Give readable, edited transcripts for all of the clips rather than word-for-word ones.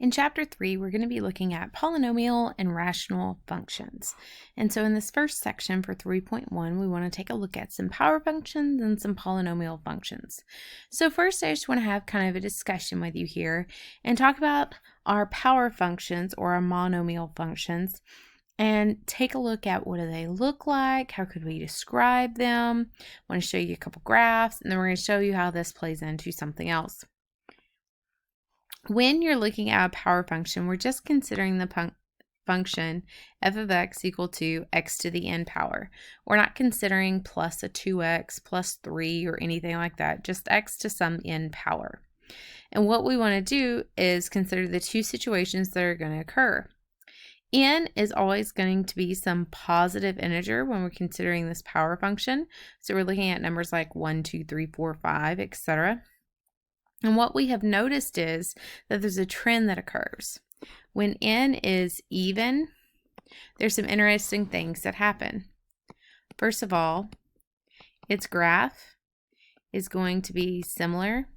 In Chapter 3, we're going to be looking at polynomial and rational functions. And so in this first section for 3.1, we want to take a look at some power functions and some polynomial functions. So first, I just want to have kind of a discussion with you here and talk about our power functions or our monomial functions and take a look at what do they look like, how could we describe them. I want to show you a couple graphs, and then we're going to show you how this plays into something else. When you're looking at a power function, we're just considering the function f of x equal to x to the n power. We're not considering plus a 2x plus 3 or anything like that, just x to some n power. And what we want to do is consider the two situations that are going to occur. N is always going to be some positive integer when we're considering this power function. So we're looking at numbers like 1, 2, 3, 4, 5, etc. And what we have noticed is that there's a trend that occurs. When n is even, there's some interesting things that happen. First of all, its graph is going to be similar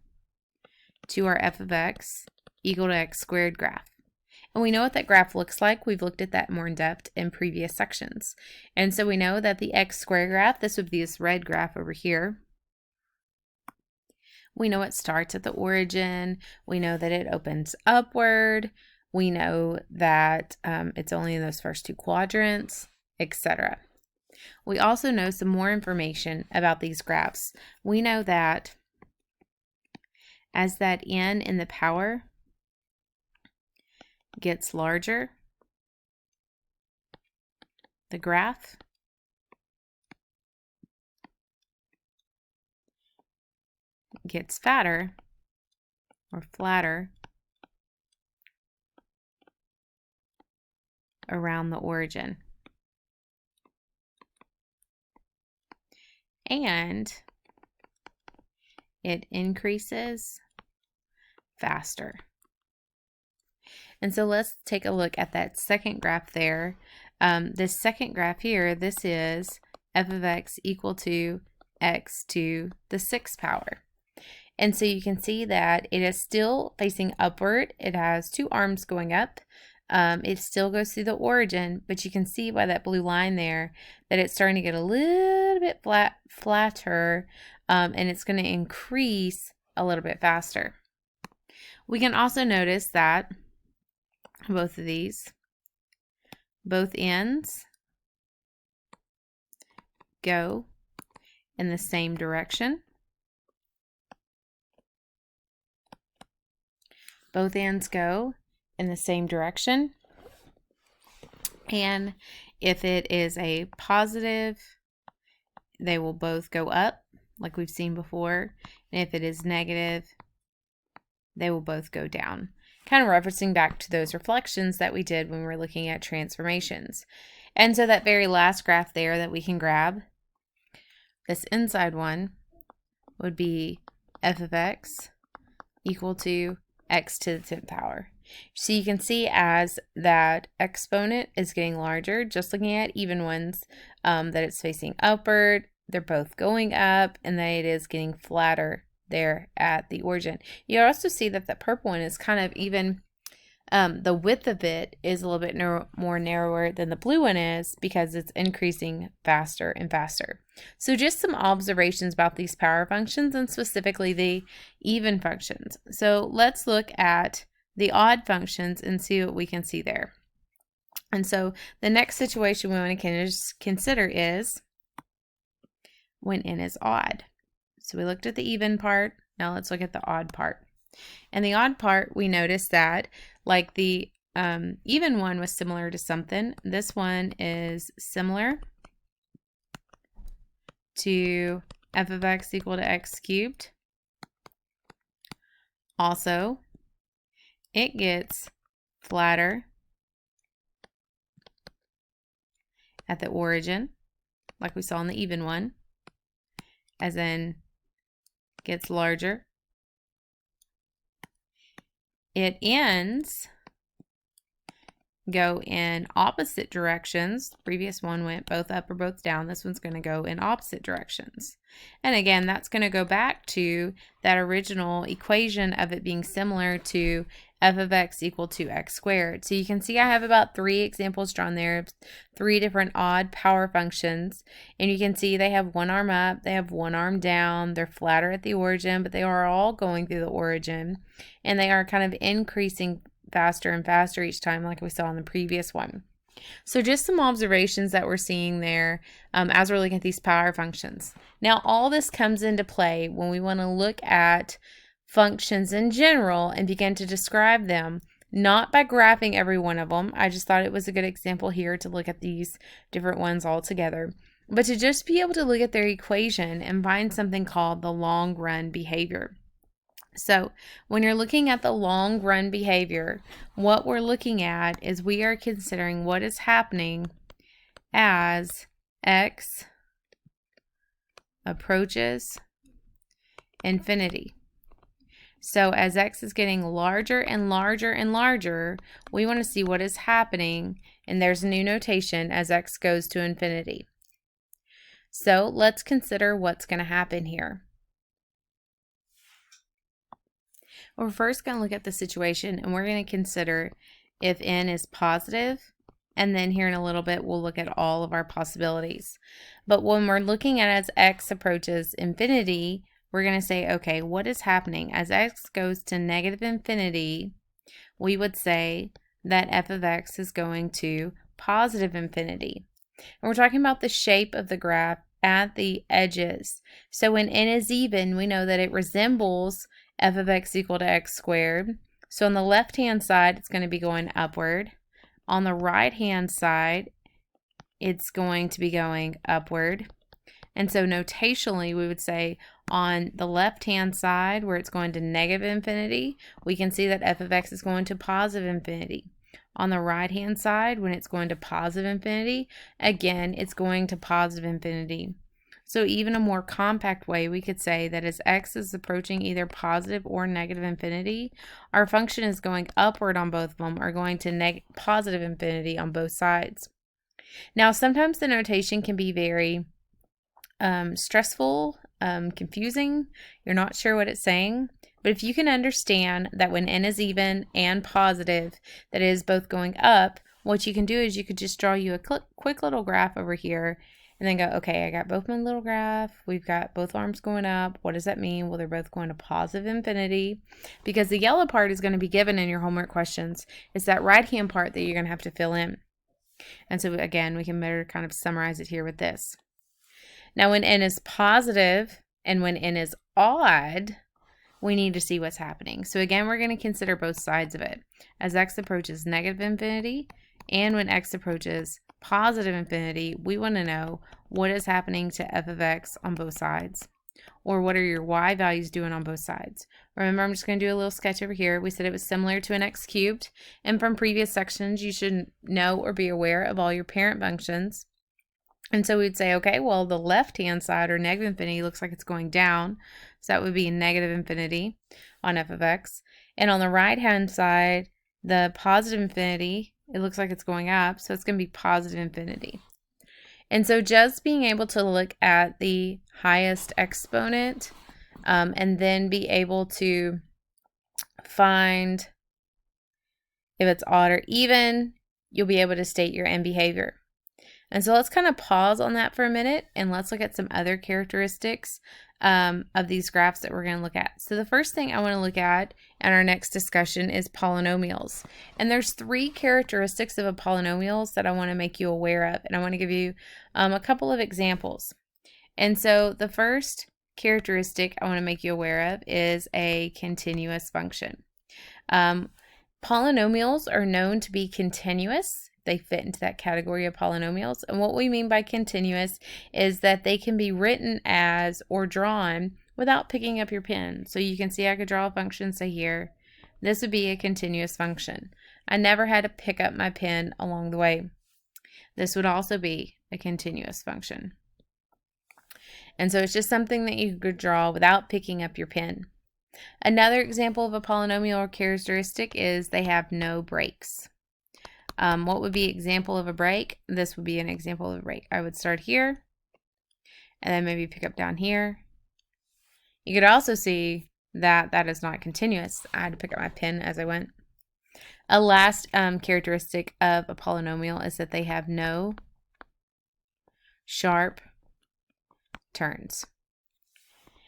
to our f of x equal to x squared graph. And we know what that graph looks like. We've looked at that more in depth in previous sections. And so we know that the x squared graph, this would be this red graph over here. We know it starts at the origin. We know that it opens upward. We know that it's only in those first two quadrants, etc. We also know some more information about these graphs. We know that as that n in the power gets larger, the graph gets fatter or flatter around the origin. And it increases faster. And so let's take a look at that second graph there. This second graph here, this is f of x equal to x to the 6th power. And so you can see that it is still facing upward. It has two arms going up. It still goes through the origin, but you can see by that blue line there that it's starting to get a little bit flatter, and it's going to increase a little bit faster. We can also notice that both of these, both ends go in the same direction. Both ends go in the same direction. And if it is a positive, they will both go up, like we've seen before. And if it is negative, they will both go down. Kind of referencing back to those reflections that we did when we were looking at transformations. And so that very last graph there that we can grab, this inside one would be f of x equal to x to the 10th power. So you can see as that exponent is getting larger, just looking at even ones, that it's facing upward, they're both going up, and that it is getting flatter there at the origin. You also see that the purple one is kind of even, the width of it is a little bit more narrower than the blue one is because it's increasing faster and faster. So just some observations about these power functions and specifically the even functions. So let's look at the odd functions and see what we can see there. And so the next situation we want to consider is when n is odd. So we looked at the even part. Now let's look at the odd part. And the odd part, we noticed that like the even one was similar to something. This one is similar to f of x equal to x cubed. Also, it gets flatter at the origin, like we saw in the even one, as in gets larger. It ends go in opposite directions. The previous one went both up or both down. This one's going to go in opposite directions. And again, that's going to go back to that original equation of it being similar to f of x equal to x squared. So you can see I have about 3 examples drawn there, 3 different odd power functions. And you can see they have one arm up, they have one arm down, they're flatter at the origin, but they are all going through the origin. And they are kind of increasing faster and faster each time, like we saw in the previous one. So just some observations that we're seeing there as we're looking at these power functions. Now all this comes into play when we want to look at functions in general and begin to describe them, not by graphing every one of them. I just thought it was a good example here to look at these different ones all together, but to just be able to look at their equation and find something called the long run behavior. So when you're looking at the long run behavior, what we're looking at is we are considering what is happening as x approaches infinity. So as x is getting larger and larger and larger, we want to see what is happening, and there's a new notation as x goes to infinity. So let's consider what's going to happen here. We're first going to look at the situation, and we're going to consider if n is positive, and then here in a little bit we'll look at all of our possibilities. But when we're looking at as x approaches infinity, we're going to say, okay, what is happening? As x goes to negative infinity, we would say that f of x is going to positive infinity. And we're talking about the shape of the graph at the edges. So when n is even, we know that it resembles f of x equal to x squared. So on the left-hand side, it's going to be going upward. On the right-hand side, it's going to be going upward. And so notationally, we would say on the left-hand side, where it's going to negative infinity, we can see that f of x is going to positive infinity. On the right-hand side, when it's going to positive infinity, again, it's going to positive infinity. So even a more compact way, we could say that as x is approaching either positive or negative infinity, our function is going upward on both of them, or going to positive infinity on both sides. Now, sometimes the notation can be very stressful, confusing. You're not sure what it's saying. But if you can understand that when n is even and positive, that is both going up, what you can do is you could just draw you a quick little graph over here, and then go, okay, I got both my little graph. We've got both arms going up. What does that mean? Well, they're both going to positive infinity, because the yellow part is going to be given in your homework questions. It's that right-hand part that you're going to have to fill in. And so again, we can better kind of summarize it here with this. Now, when n is positive and when n is odd, we need to see what's happening. So again, we're going to consider both sides of it. As x approaches negative infinity and when x approaches positive infinity, we want to know what is happening to f of x on both sides, or what are your y values doing on both sides. Remember, I'm just going to do a little sketch over here. We said it was similar to an x cubed, and from previous sections, you should know or be aware of all your parent functions. And so we'd say, okay, well, the left-hand side, or negative infinity, looks like it's going down. So that would be negative infinity on f of x. And on the right-hand side, the positive infinity, it looks like it's going up. So it's going to be positive infinity. And so just being able to look at the highest exponent and then be able to find if it's odd or even, you'll be able to state your end behavior. And so let's kind of pause on that for a minute, and let's look at some other characteristics of these graphs that we're going to look at. So the first thing I want to look at in our next discussion is polynomials. And there's 3 characteristics of a polynomials that I want to make you aware of, and I want to give you a couple of examples. And so the first characteristic I want to make you aware of is a continuous function. Polynomials are known to be continuous. They fit into that category of polynomials. And what we mean by continuous is that they can be written as or drawn without picking up your pen. So you can see I could draw a function, say here, this would be a continuous function. I never had to pick up my pen along the way. This would also be a continuous function. And so it's just something that you could draw without picking up your pen. Another example of a polynomial or characteristic is they have no breaks. What would be an example of a break? This would be an example of a break. I would start here and then maybe pick up down here. You could also see that that is not continuous. I had to pick up my pen as I went. A last characteristic of a polynomial is that they have no sharp turns.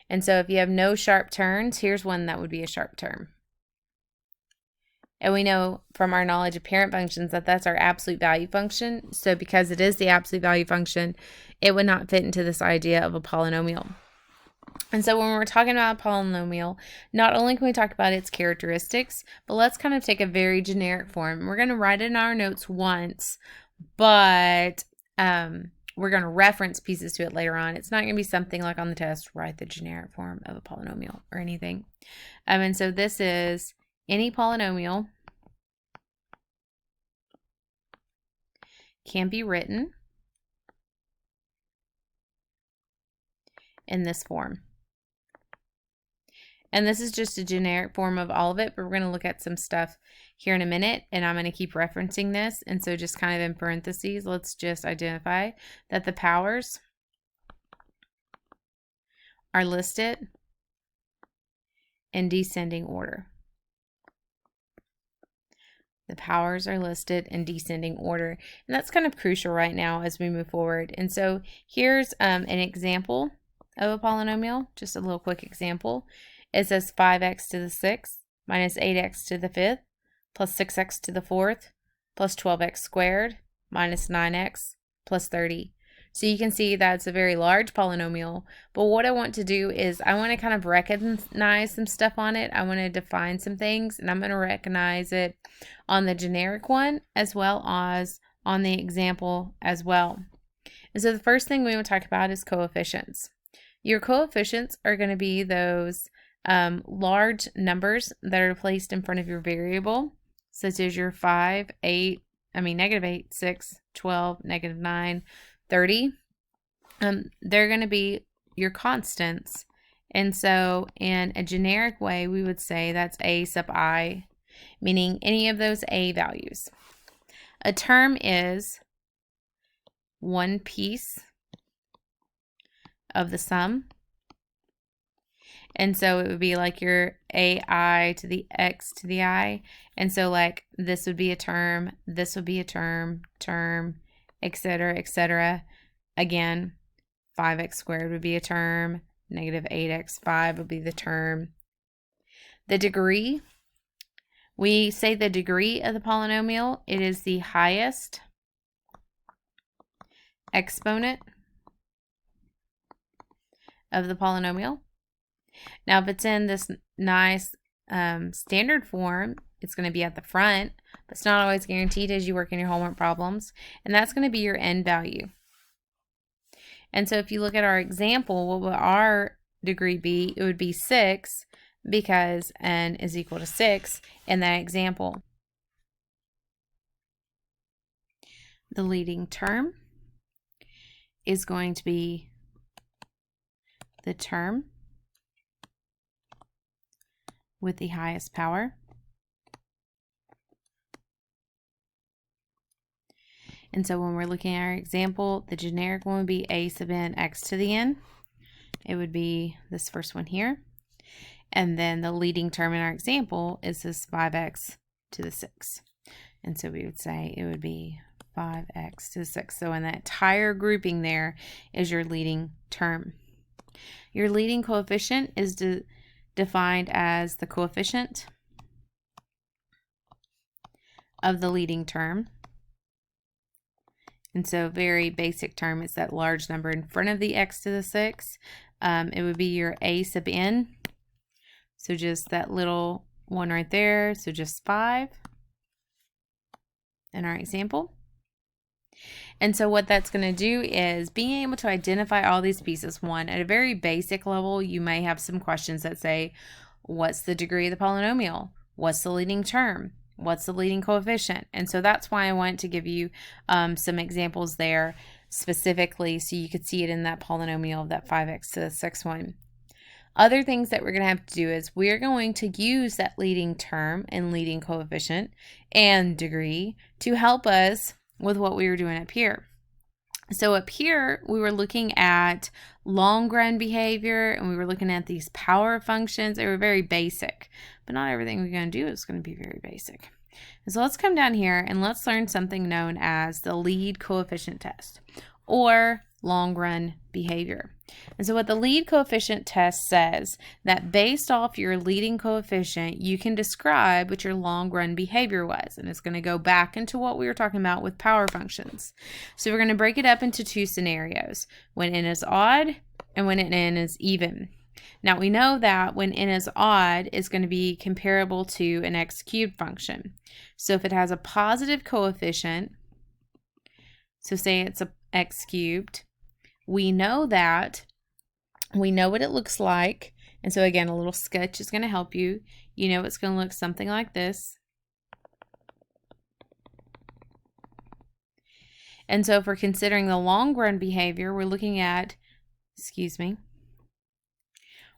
And so if you have no sharp turns, here's one that would be a sharp term. And we know from our knowledge of parent functions that that's our absolute value function. So because it is the absolute value function, it would not fit into this idea of a polynomial. And so when we're talking about a polynomial, not only can we talk about its characteristics, but let's kind of take a very generic form. We're going to write it in our notes once, but we're going to reference pieces to it later on. It's not going to be something like on the test, write the generic form of a polynomial or anything. And so this is any polynomial can be written in this form. And this is just a generic form of all of it, but we're going to look at some stuff here in a minute, and I'm going to keep referencing this. And so just kind of in parentheses, let's just identify that the powers are listed in descending order. The powers are listed in descending order, and that's kind of crucial right now as we move forward. And so here's an example of a polynomial, just a little quick example. It says 5x to the 6th minus 8x to the 5th plus 6x to the 4th plus 12x squared minus 9x plus 30. So you can see that it's a very large polynomial, but what I want to do is I want to kind of recognize some stuff on it. I want to define some things, and I'm going to recognize it on the generic one as well as on the example as well. And so the first thing we want to talk about is coefficients. Your coefficients are going to be those large numbers that are placed in front of your variable, such as your -8, 6, 12, -9, 30. They're going to be your constants. And so in a generic way, we would say that's a sub I, meaning any of those a values. A term is one piece of the sum. And so it would be like your ai to the x to the I. And so like this would be a term, this would be a term, etc., etc. Again, 5x squared would be a term, -8x5 would be the term. The degree, we say the degree of the polynomial, it is the highest exponent of the polynomial. Now, if it's in this nice standard form, it's going to be at the front, but it's not always guaranteed as you work in your homework problems, and that's going to be your n value. And so if you look at our example, what would our degree be? It would be 6 because n is equal to 6 in that example. The leading term is going to be the term with the highest power. And so when we're looking at our example, the generic one would be a sub n x to the n. It would be this first one here. And then the leading term in our example is this 5x to the 6. And so we would say it would be 5x to the 6. So in that entire grouping there is your leading term. Your leading coefficient is defined as the coefficient of the leading term. And so very basic term is that large number in front of the x to the 6. It would be your a sub n. So just that little one right there. So just 5 in our example. And so what that's going to do is being able to identify all these pieces. One, at a very basic level, you may have some questions that say, what's the degree of the polynomial? What's the leading term? What's the leading coefficient? And so that's why I wanted to give you some examples there specifically so you could see it in that polynomial of that 5x to the 6 one. Other things that we're going to have to do is we're going to use that leading term and leading coefficient and degree to help us with what we were doing up here. So up here, we were looking at long run behavior and we were looking at these power functions. They were very basic, but not everything we're going to do is going to be very basic. And so let's come down here and let's learn something known as the lead coefficient test or long run behavior. And so what the lead coefficient test says that based off your leading coefficient, you can describe what your long run behavior was. And it's going to go back into what we were talking about with power functions. So we're going to break it up into two scenarios, when n is odd and when n is even. Now we know that when n is odd, it's going to be comparable to an x cubed function. So if it has a positive coefficient, so say it's a x cubed, we know what it looks like. And so again, a little sketch is going to help you. You know it's going to look something like this. And so if we're considering the long run behavior, we're looking at,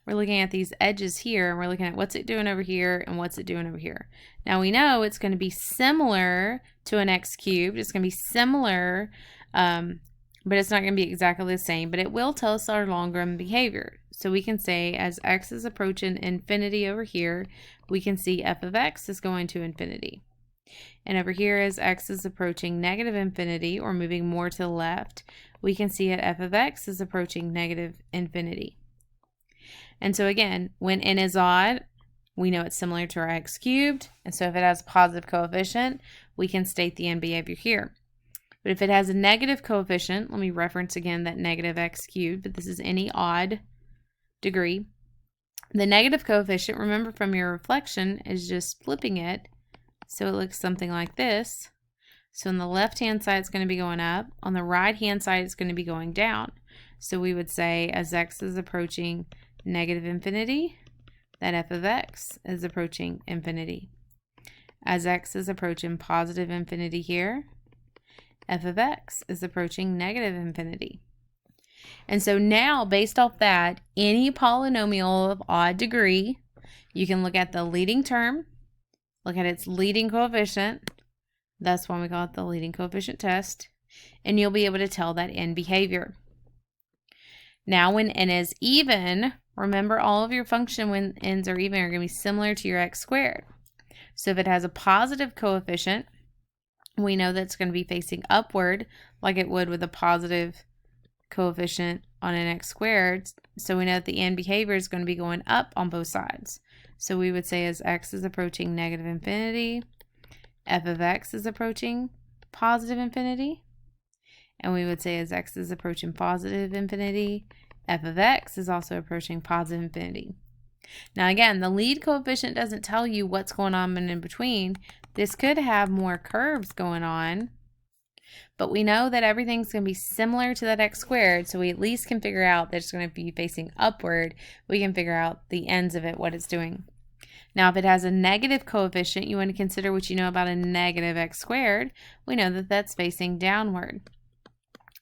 we're looking at these edges here, and we're looking at what's it doing over here and what's it doing over here. Now we know it's going to be similar to an x cubed. It's going to be similar, but it's not going to be exactly the same, but it will tell us our long run behavior. So we can say as x is approaching infinity over here, we can see f of x is going to infinity. And over here, as x is approaching negative infinity or moving more to the left, we can see that f of x is approaching negative infinity. And so again, when n is odd, we know it's similar to our x cubed. And so if it has a positive coefficient, we can state the end behavior here. But if it has a negative coefficient, let me reference again that negative x cubed, but this is any odd degree. The negative coefficient, remember from your reflection, is just flipping it. So it looks something like this. So on the left-hand side, it's going to be going up. On the right-hand side, it's going to be going down. So we would say as x is approaching negative infinity, that f of x is approaching infinity. As x is approaching positive infinity here, f of x is approaching negative infinity. And so now, based off that, any polynomial of odd degree, you can look at the leading term, look at its leading coefficient. That's why we call it the leading coefficient test. And you'll be able to tell that end behavior. Now, when n is even, remember all of your function when n's are even are going to be similar to your x squared. So if it has a positive coefficient, we know that it's going to be facing upward like it would with a positive coefficient on an x squared. So we know that the end behavior is going to be going up on both sides. So we would say as x is approaching negative infinity, f of x is approaching positive infinity. And we would say as x is approaching positive infinity, f of x is also approaching positive infinity. Now again, the lead coefficient doesn't tell you what's going on in between. This could have more curves going on, but we know that everything's going to be similar to that x squared, so we at least can figure out that it's going to be facing upward. We can figure out the ends of it, what it's doing. Now, if it has a negative coefficient, you want to consider what you know about a negative x squared. We know that that's facing downward.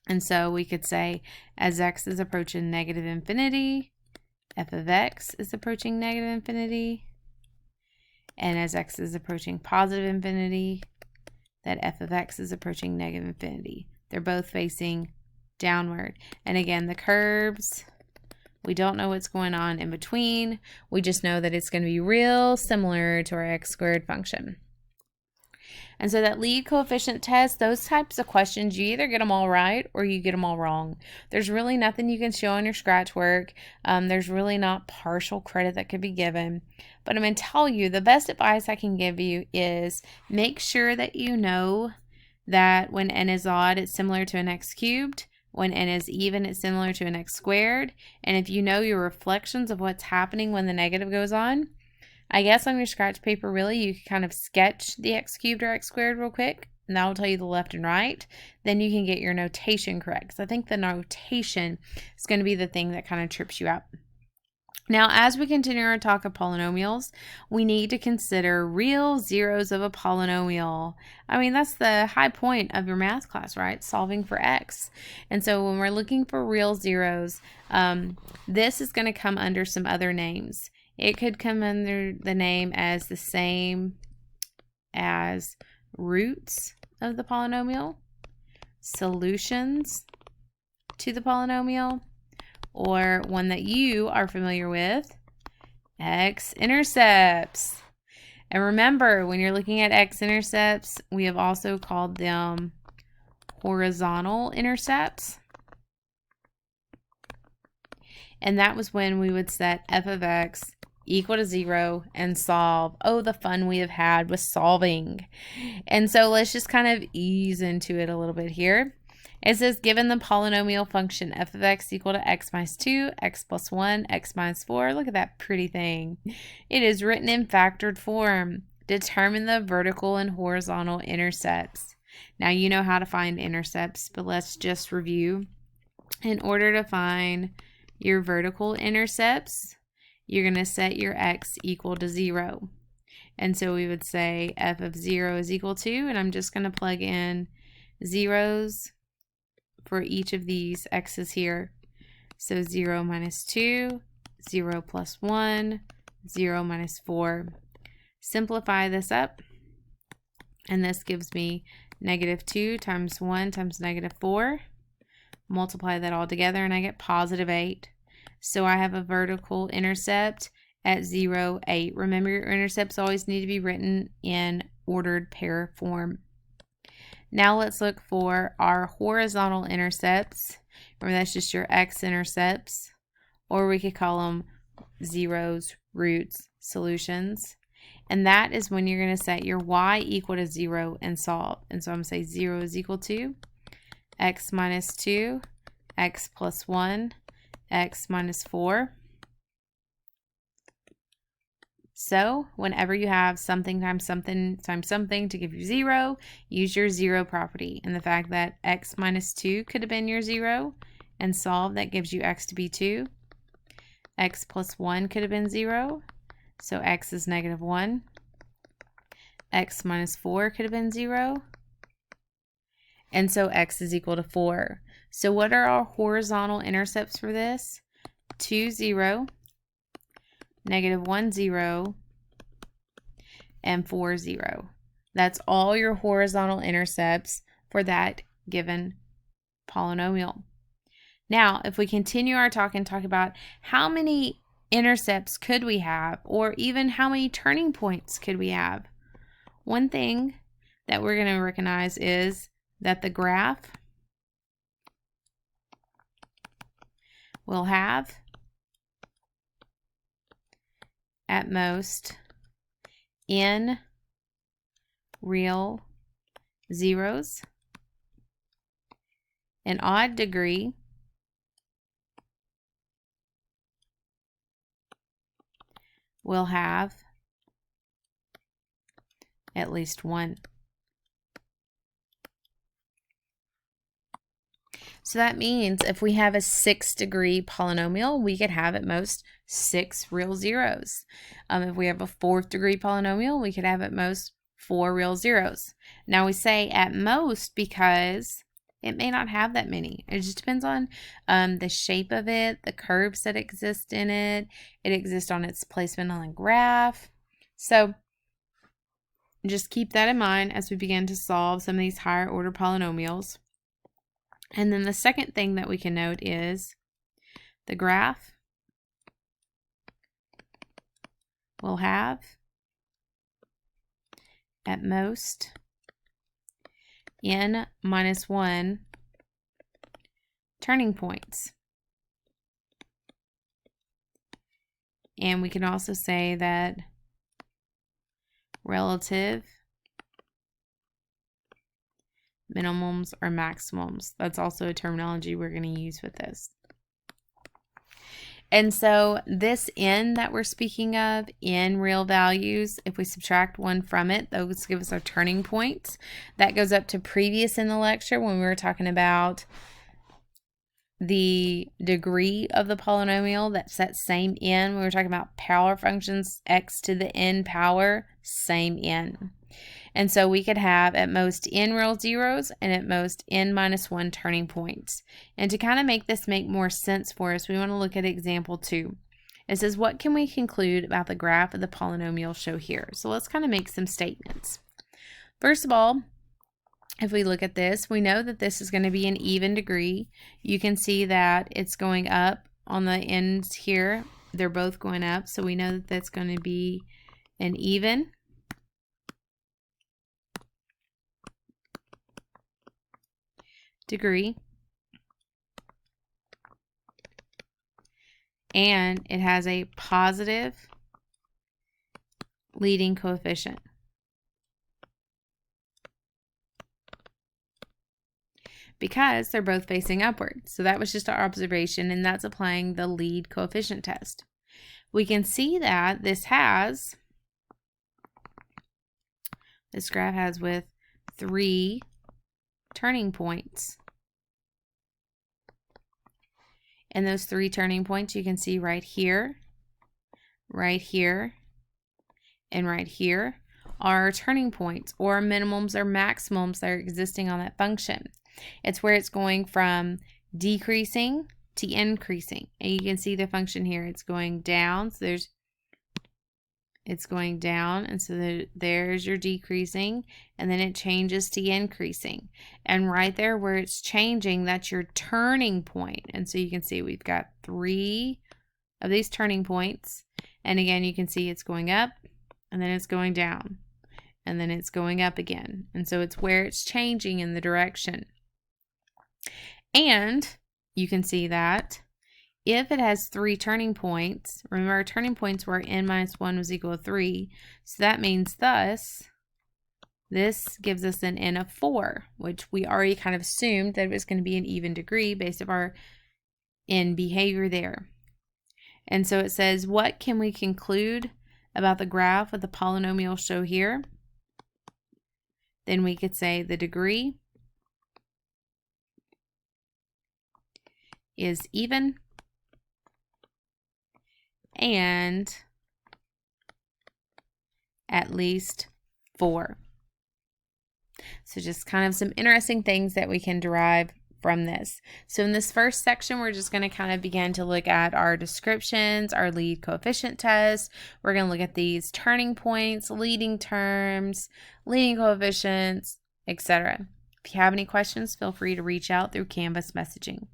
And so we could say as x is approaching negative infinity, f of x is approaching negative infinity. And as x is approaching positive infinity, that f of x is approaching negative infinity. They're both facing downward. And again, the curves, we don't know what's going on in between. We just know that it's going to be real similar to our x squared function. And so that lead coefficient test, those types of questions, you either get them all right or you get them all wrong. There's really nothing you can show on your scratch work. There's really not partial credit that could be given. But I'm going to tell you, the best advice I can give you is make sure that you know that when n is odd, it's similar to an x cubed. When n is even, it's similar to an x squared. And if you know your reflections of what's happening when the negative goes on, I guess on your scratch paper, really, you can kind of sketch the x cubed or x squared real quick, and that will tell you the left and right. Then you can get your notation correct. So I think the notation is going to be the thing that kind of trips you up. Now, as we continue our talk of polynomials, we need to consider real zeros of a polynomial. I mean, that's the high point of your math class, right? Solving for x. And so when we're looking for real zeros, this is going to come under some other names. It could come under the name as the same as roots of the polynomial, solutions to the polynomial, or one that you are familiar with, x-intercepts. And remember, when you're looking at x-intercepts, we have also called them horizontal intercepts. And that was when we would set f of x equal to 0 and solve. Oh, the fun we have had with solving. And so let's just kind of ease into it a little bit here. It says, given the polynomial function f of x equal to x minus 2, x plus 1, x minus 4. Look at that pretty thing. It is written in factored form. Determine the vertical and horizontal intercepts. Now you know how to find intercepts, but let's just review. In order to find your vertical intercepts, you're going to set your x equal to 0. And so we would say f of 0 is equal to, and I'm just going to plug in zeros for each of these x's here. So 0 minus 2, 0 plus 1, 0 minus 4. Simplify this up, and this gives me negative 2 times 1 times negative 4. Multiply that all together, and I get positive 8. So I have a vertical intercept at 0, 8. Remember, your intercepts always need to be written in ordered pair form. Now let's look for our horizontal intercepts. Remember, that's just your x-intercepts, or we could call them zeros, roots, solutions. And that is when you're going to set your y equal to 0 and solve. And so I'm going to say 0 is equal to x minus 2, x plus 1, x minus 4. So whenever you have something times something times something to give you 0, use your 0 property. And the fact that x minus 2 could have been your 0 and solve, that gives you x to be 2. X plus 1 could have been 0. So x is negative 1. X minus 4 could have been 0. And so x is equal to 4. So what are our horizontal intercepts for this? 2, 0, negative 1, 0, and 4, 0. That's all your horizontal intercepts for that given polynomial. Now, if we continue our talk and talk about how many intercepts could we have, or even how many turning points could we have, one thing that we're going to recognize is that the graph will have at most n real zeros. An odd degree will have at least one. So that means if we have a 6-degree polynomial, we could have at most 6 real zeros. If we have a 4th-degree polynomial, we could have at most 4 real zeros. Now we say at most because it may not have that many. It just depends on the shape of it, the curves that exist in it. It exists on its placement on the graph. So just keep that in mind as we begin to solve some of these higher order polynomials. And then the second thing that we can note is the graph will have at most n minus 1 turning points. And we can also say that relative minimums or maximums. That's also a terminology we're going to use with this. And so this n that we're speaking of in real values, if we subtract 1 from it, those give us our turning points. That goes up to previous in the lecture when we were talking about the degree of the polynomial. That's that same n. When we were talking about power functions, x to the n power, same n. And so we could have at most n real zeros and at most n minus 1 turning points. And to kind of make this make more sense for us, we want to look at example 2. It says, what can we conclude about the graph of the polynomial shown here? So let's kind of make some statements. First of all, if we look at this, we know that this is going to be an even degree. You can see that it's going up on the ends here. They're both going up, so we know that that's going to be an even. degree. And it has a positive leading coefficient. Because they're both facing upward. So that was just our observation, and that's applying the lead coefficient test. We can see that this graph has with 3 turning points. And those 3 turning points you can see right here, and right here are turning points or minimums or maximums that are existing on that function. It's where it's going from decreasing to increasing. And you can see the function here. It's going down. So it's going down. And so there's your decreasing. And then it changes to increasing. And right there where it's changing, that's your turning point. And so you can see we've got 3 of these turning points. And again, you can see it's going up. And then it's going down. And then it's going up again. And so it's where it's changing in the direction. And you can see that if it has 3 turning points, remember our turning points were n minus 1 was equal to 3. So that means thus, this gives us an n of 4, which we already kind of assumed that it was going to be an even degree based on our n behavior there. And so it says, what can we conclude about the graph of the polynomial show here? Then we could say the degree is even and at least 4. So just kind of some interesting things that we can derive from this. So in this first section, we're just going to kind of begin to look at our descriptions, our lead coefficient test. We're going to look at these turning points, leading terms, leading coefficients, etc. If you have any questions, feel free to reach out through Canvas messaging.